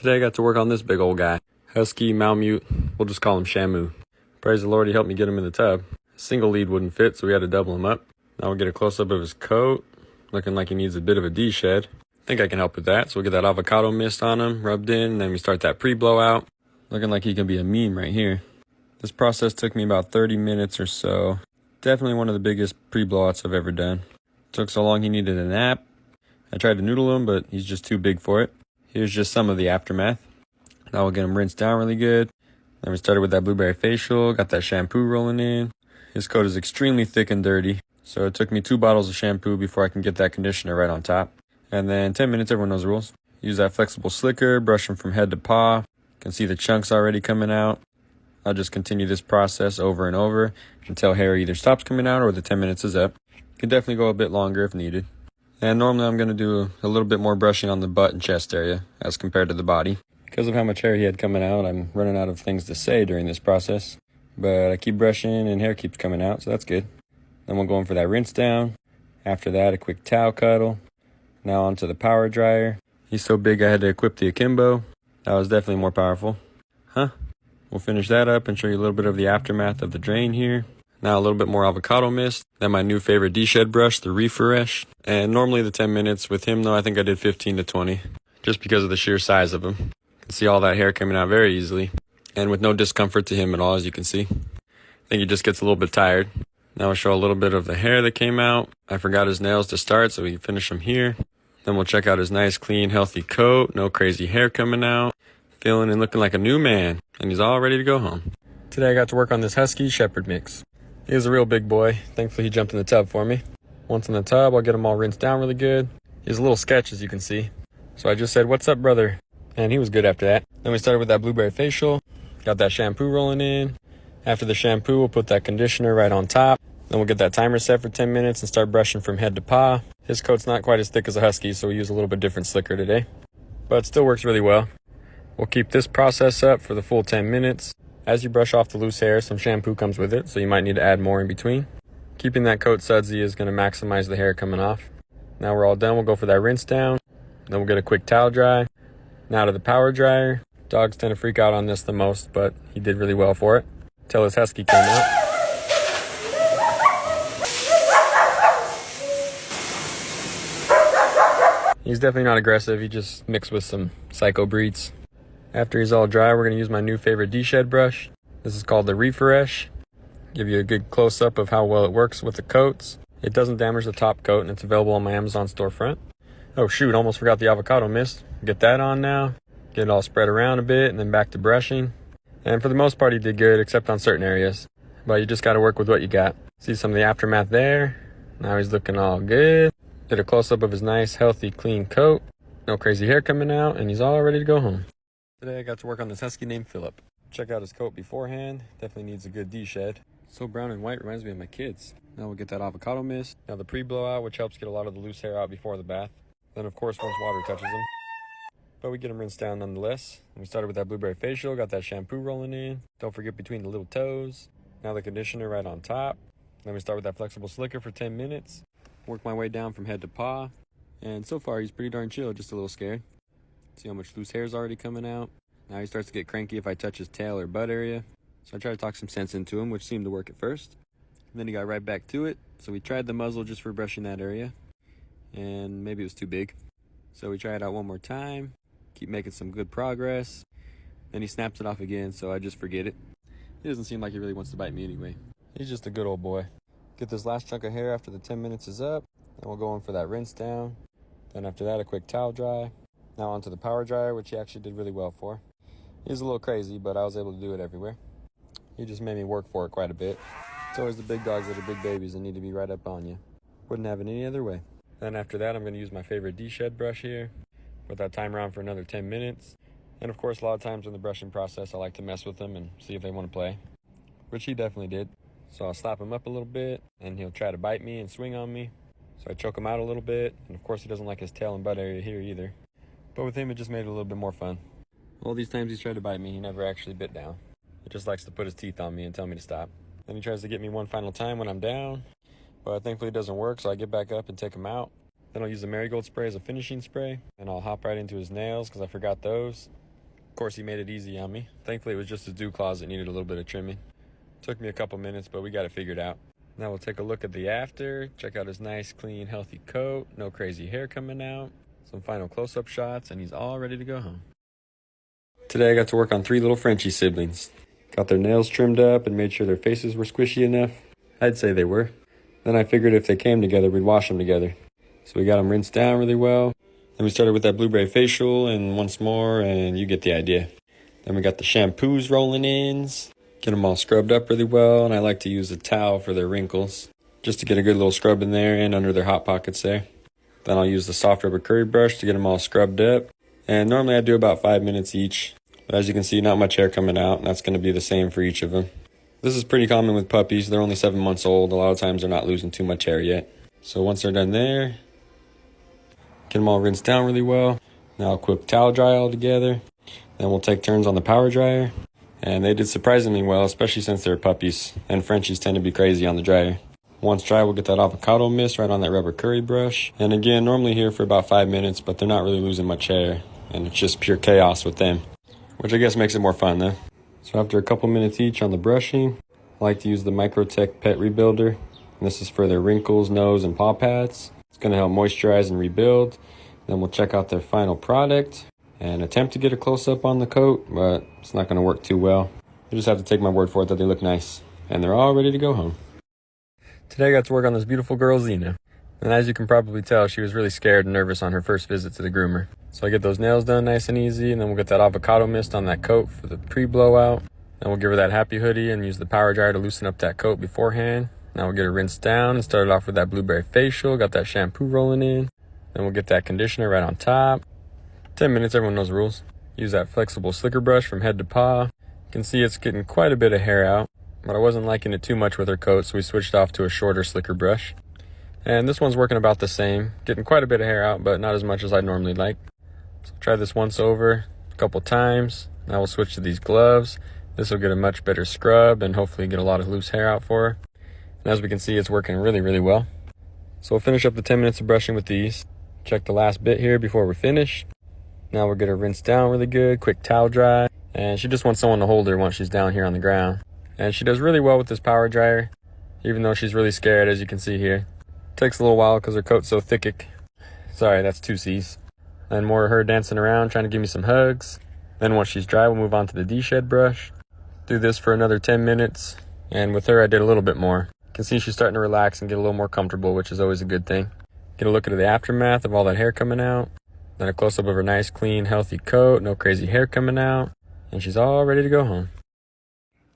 Today I got to work on this big old guy. Husky, malamute, we'll just call him Shamu. Praise the Lord, he helped me get him in the tub. A single lead wouldn't fit, so we had to double him up. Now we'll get a close-up of his coat, looking like he needs a bit of a deshed. I think I can help with that, so we'll get that avocado mist on him, rubbed in, and then we start that pre-blowout. Looking like he can be a meme right here. This process took me about 30 minutes or so. Definitely one of the biggest pre-blowouts I've ever done. Took so long he needed a nap. I tried to noodle him, but he's just too big for it. Here's just some of the aftermath. Now we'll get him rinsed down really good. Then we started with that blueberry facial, got that shampoo rolling in. His coat is extremely thick and dirty, so it took me 2 bottles of shampoo before I can get that conditioner right on top. And then 10 minutes, everyone knows the rules. Use that flexible slicker, brush him from head to paw. You can see the chunks already coming out. I'll just continue this process over and over until hair either stops coming out or the 10 minutes is up. You can definitely go a bit longer if needed. And normally I'm going to do a little bit more brushing on the butt and chest area as compared to the body. Because of how much hair he had coming out, I'm running out of things to say during this process. But I keep brushing and hair keeps coming out, so that's good. Then we'll go in for that rinse down. After that, a quick towel cuddle. Now onto the power dryer. He's so big I had to equip the akimbo. That was definitely more powerful. We'll finish that up and show you a little bit of the aftermath of the drain here. Now a little bit more avocado mist. Then my new favorite deshed brush, the refresh. And normally the 10 minutes. With him though, I think I did 15 to 20. Just because of the sheer size of him. You can see all that hair coming out very easily. And with no discomfort to him at all, as you can see. I think he just gets a little bit tired. Now I'll show a little bit of the hair that came out. I forgot his nails to start, so we can finish them here. Then we'll check out his nice, clean, healthy coat. No crazy hair coming out. Feeling and looking like a new man. And he's all ready to go home. Today I got to work on this Husky Shepherd mix. He was a real big boy. Thankfully he jumped in the tub for me. Once in the tub, I'll get him all rinsed down really good. He's a little sketch, as you can see. So I just said, "What's up, brother?" And he was good after that. Then we started with that blueberry facial. Got that shampoo rolling in. After the shampoo, we'll put that conditioner right on top. Then we'll get that timer set for 10 minutes and start brushing from head to paw. His coat's not quite as thick as a Husky, so we use a little bit different slicker today. But it still works really well. We'll keep this process up for the full 10 minutes. As you brush off the loose hair, some shampoo comes with it, so you might need to add more in between. Keeping that coat sudsy is going to maximize the hair coming off. Now we're all done, we'll go for that rinse down. Then we'll get a quick towel dry. Now to the power dryer. Dogs tend to freak out on this the most, but he did really well for it. Till his Husky came out. He's definitely not aggressive, he just mixed with some psycho breeds. After he's all dry, we're going to use my new favorite deshed brush. This is called the refresh. Give you a good close-up of how well it works with the coats. It doesn't damage the top coat, and it's available on my Amazon storefront. Oh shoot, almost forgot the avocado mist. Get that on now. Get it all spread around a bit, and then back to brushing. And for the most part, he did good, except on certain areas. But you just got to work with what you got. See some of the aftermath there. Now he's looking all good. Did a close-up of his nice, healthy, clean coat. No crazy hair coming out, and he's all ready to go home. Today I got to work on this Husky named Philip. Check out his coat beforehand. Definitely needs a good deshed. So brown and white, reminds me of my kids. Now we'll get that avocado mist. Now the pre-blowout, which helps get a lot of the loose hair out before the bath. Then of course once water touches him. But we get him rinsed down nonetheless. And we started with that blueberry facial, got that shampoo rolling in. Don't forget between the little toes. Now the conditioner right on top. Then we start with that flexible slicker for 10 minutes. Work my way down from head to paw. And so far he's pretty darn chill, just a little scared. See how much loose hair is already coming out. Now he starts to get cranky if I touch his tail or butt area. So I try to talk some sense into him, which seemed to work at first. And then he got right back to it. So we tried the muzzle just for brushing that area. And maybe it was too big. So we try it out one more time. Keep making some good progress. Then he snaps it off again, so I just forget it. He doesn't seem like he really wants to bite me anyway. He's just a good old boy. Get this last chunk of hair after the 10 minutes is up. Then we'll go in for that rinse down. Then after that, a quick towel dry. Now onto the power dryer, which he actually did really well for. He's a little crazy, but I was able to do it everywhere. He just made me work for it quite a bit. It's always the big dogs that are big babies and need to be right up on you. Wouldn't have it any other way. Then after that, I'm going to use my favorite deshed brush here. Put that timer on for another 10 minutes. And of course, a lot of times in the brushing process, I like to mess with them and see if they want to play. Which he definitely did. So I'll slap him up a little bit, and he'll try to bite me and swing on me. So I choke him out a little bit. And of course, he doesn't like his tail and butt area here either. But with him, it just made it a little bit more fun. All these times he's tried to bite me, he never actually bit down. He just likes to put his teeth on me and tell me to stop. Then he tries to get me one final time when I'm down. But thankfully it doesn't work, so I get back up and take him out. Then I'll use the marigold spray as a finishing spray. And I'll hop right into his nails because I forgot those. Of course, he made it easy on me. Thankfully, it was just his dew claws that needed a little bit of trimming. Took me a couple minutes, but we got it figured out. Now we'll take a look at the after, check out his nice, clean, healthy coat, no crazy hair coming out, some final close-up shots, and he's all ready to go home. Today I got to work on 3 little Frenchie siblings. Got their nails trimmed up and made sure their faces were squishy enough. I'd say they were. Then I figured if they came together, we'd wash them together. So we got them rinsed down really well. Then we started with that blueberry facial and once more, and you get the idea. Then we got the shampoos rolling in. Get them all scrubbed up really well, and I like to use a towel for their wrinkles, just to get a good little scrub in there and under their hot pockets there. Then I'll use the soft rubber curry brush to get them all scrubbed up. And normally I do about 5 minutes each. But as you can see, not much hair coming out, and that's going to be the same for each of them. This is pretty common with puppies. They're only 7 months old. A lot of times they're not losing too much hair yet. So once they're done there, get them all rinsed down really well. Now I'll quick towel dry all together. Then we'll take turns on the power dryer. And they did surprisingly well, especially since they're puppies. And Frenchies tend to be crazy on the dryer. Once dry, we'll get that avocado mist right on that rubber curry brush. And again, normally here for about 5 minutes, but they're not really losing much hair. And it's just pure chaos with them, which I guess makes it more fun though. So after a couple minutes each on the brushing, I like to use the Microtech Pet Rebuilder. And this is for their wrinkles, nose, and paw pads. It's going to help moisturize and rebuild. Then we'll check out their final product and attempt to get a close-up on the coat, but it's not going to work too well. You just have to take my word for it that they look nice. And they're all ready to go home. Today I got to work on this beautiful girl, Zena. And as you can probably tell, she was really scared and nervous on her first visit to the groomer. So I get those nails done nice and easy, and then we'll get that avocado mist on that coat for the pre-blowout. Then we'll give her that happy hoodie and use the power dryer to loosen up that coat beforehand. Now we'll get her rinsed down and started off with that blueberry facial, got that shampoo rolling in. Then we'll get that conditioner right on top. 10 minutes, everyone knows the rules. Use that flexible slicker brush from head to paw. You can see it's getting quite a bit of hair out, but I wasn't liking it too much with her coat, so we switched off to a shorter slicker brush. And this one's working about the same, getting quite a bit of hair out, but not as much as I'd normally like. So try this once over, a couple times. Now we'll switch to these gloves. This will get a much better scrub and hopefully get a lot of loose hair out for her. And as we can see, it's working really, really well. So we'll finish up the 10 minutes of brushing with these. Check the last bit here before we're finished. Now we'll get her rinsed down really good, quick towel dry. And she just wants someone to hold her once she's down here on the ground. And she does really well with this power dryer, even though she's really scared, as you can see here. Takes a little while because her coat's so thickic. Sorry, that's 2 C's. And more of her dancing around, trying to give me some hugs. Then once she's dry, we'll move on to the deshed brush. Do this for another 10 minutes. And with her, I did a little bit more. You can see she's starting to relax and get a little more comfortable, which is always a good thing. Get a look at the aftermath of all that hair coming out. Then a close-up of her nice, clean, healthy coat. No crazy hair coming out. And she's all ready to go home.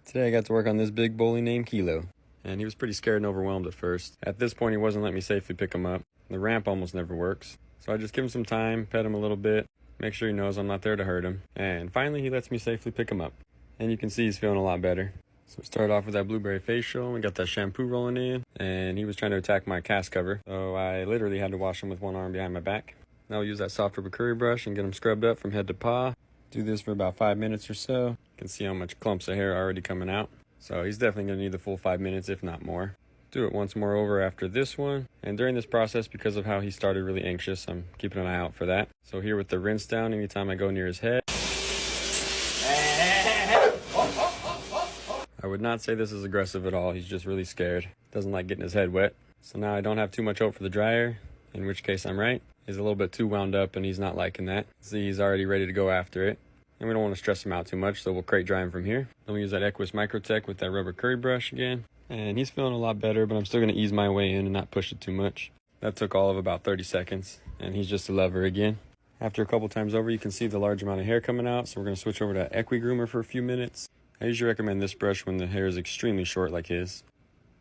Today I got to work on this big bully named Kilo. And he was pretty scared and overwhelmed at first. At this point, he wasn't letting me safely pick him up. The ramp almost never works. So I just give him some time, pet him a little bit, make sure he knows I'm not there to hurt him. And finally, he lets me safely pick him up. And you can see he's feeling a lot better. So we started off with that blueberry facial. We got that shampoo rolling in. And he was trying to attack my cast cover. So I literally had to wash him with one arm behind my back. Now we'll use that soft rubber curry brush and get him scrubbed up from head to paw. Do this for about 5 minutes or so. You can see how much clumps of hair are already coming out. So he's definitely going to need the full 5 minutes, if not more. Do it once more over after this one. And during this process, because of how he started really anxious, I'm keeping an eye out for that. So here with the rinse down, anytime I go near his head. I would not say this is aggressive at all. He's just really scared. Doesn't like getting his head wet. So now I don't have too much hope for the dryer, in which case I'm right. He's a little bit too wound up and he's not liking that. See, he's already ready to go after it. And we don't want to stress him out too much, so we'll crate dry him from here. Then we use that Equus Microtech with that rubber curry brush again. And he's feeling a lot better, but I'm still going to ease my way in and not push it too much. That took all of about 30 seconds, and he's just a lover again. After a couple times over, you can see the large amount of hair coming out, so we're going to switch over to Equi Groomer for a few minutes. I usually recommend this brush when the hair is extremely short like his.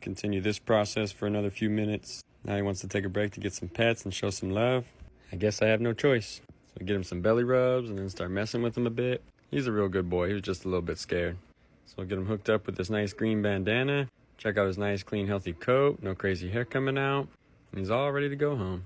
Continue this process for another few minutes. Now he wants to take a break to get some pets and show some love. I guess I have no choice. So we get him some belly rubs and then start messing with him a bit. He's a real good boy. He was just a little bit scared. So we'll get him hooked up with this nice green bandana. Check out his nice, clean, healthy coat. No crazy hair coming out. And he's all ready to go home.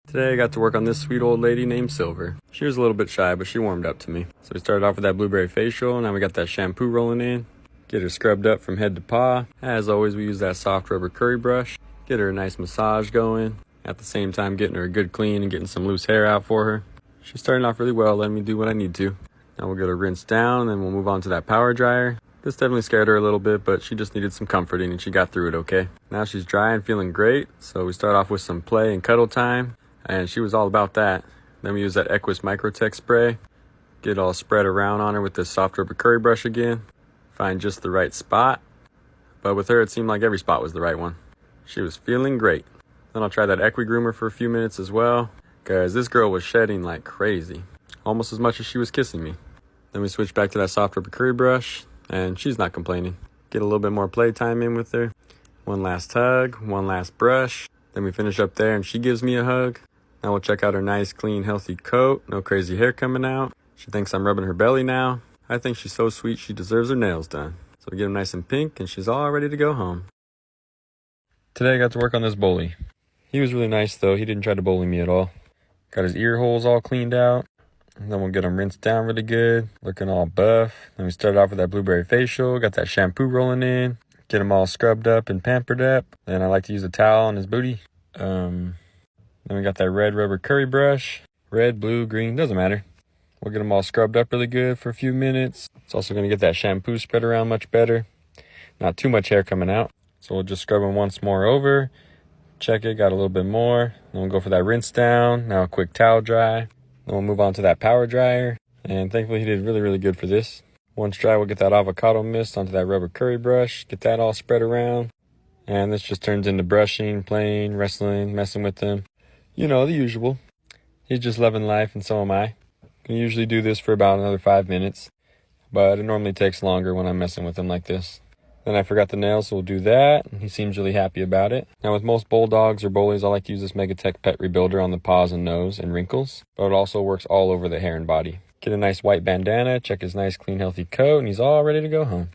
Today I got to work on this sweet old lady named Silver. She was a little bit shy, but she warmed up to me. So we started off with that blueberry facial. Now we got that shampoo rolling in. Get her scrubbed up from head to paw. As always, we use that soft rubber curry brush. Get her a nice massage going. At the same time, getting her a good clean and getting some loose hair out for her. She's starting off really well, letting me do what I need to. Now we'll get her rinsed down, and we'll move on to that power dryer. This definitely scared her a little bit, but she just needed some comforting, and she got through it okay. Now she's dry and feeling great, so we start off with some play and cuddle time, and she was all about that. Then we use that Equus Microtech spray, get it all spread around on her with this soft rubber curry brush again, find just the right spot. But with her, it seemed like every spot was the right one. She was feeling great. Then I'll try that Equi Groomer for a few minutes as well, because this girl was shedding like crazy, almost as much as she was kissing me. Then we switch back to that soft rubber curry brush, and she's not complaining. Get a little bit more playtime in with her. One last hug, one last brush. Then we finish up there and she gives me a hug. Now we'll check out her nice, clean, healthy coat. No crazy hair coming out. She thinks I'm rubbing her belly now. I think she's so sweet she deserves her nails done. So we get them nice and pink and she's all ready to go home. Today I got to work on this bully. He was really nice though. He didn't try to bully me at all. Got his ear holes all cleaned out. And then we'll get him rinsed down really good, looking all buff. Then we started off with that blueberry facial, got that shampoo rolling in, get him all scrubbed up and pampered up. Then I like to use a towel on his booty. Then we got that red rubber curry brush, red, blue, green, doesn't matter. We'll get him all scrubbed up really good for a few minutes. It's also going to get that shampoo spread around much better. Not too much hair coming out. So we'll just scrub him once more over. Check it, got a little bit more. Then we'll go for that rinse down. Now a quick towel dry. Then we'll move on to that power dryer. And thankfully he did really, really good for this. Once dry, we'll get that avocado mist onto that rubber curry brush. Get that all spread around. And this just turns into brushing, playing, wrestling, messing with them. You know, the usual. He's just loving life and so am I. Can usually do this for about another 5 minutes. But it normally takes longer when I'm messing with him like this. Then I forgot the nails, so we'll do that. He seems really happy about it. Now with most bulldogs or bullies, I like to use this Megatech Pet Rebuilder on the paws and nose and wrinkles. But it also works all over the hair and body. Get a nice white bandana, check his nice, clean, healthy coat, and he's all ready to go home.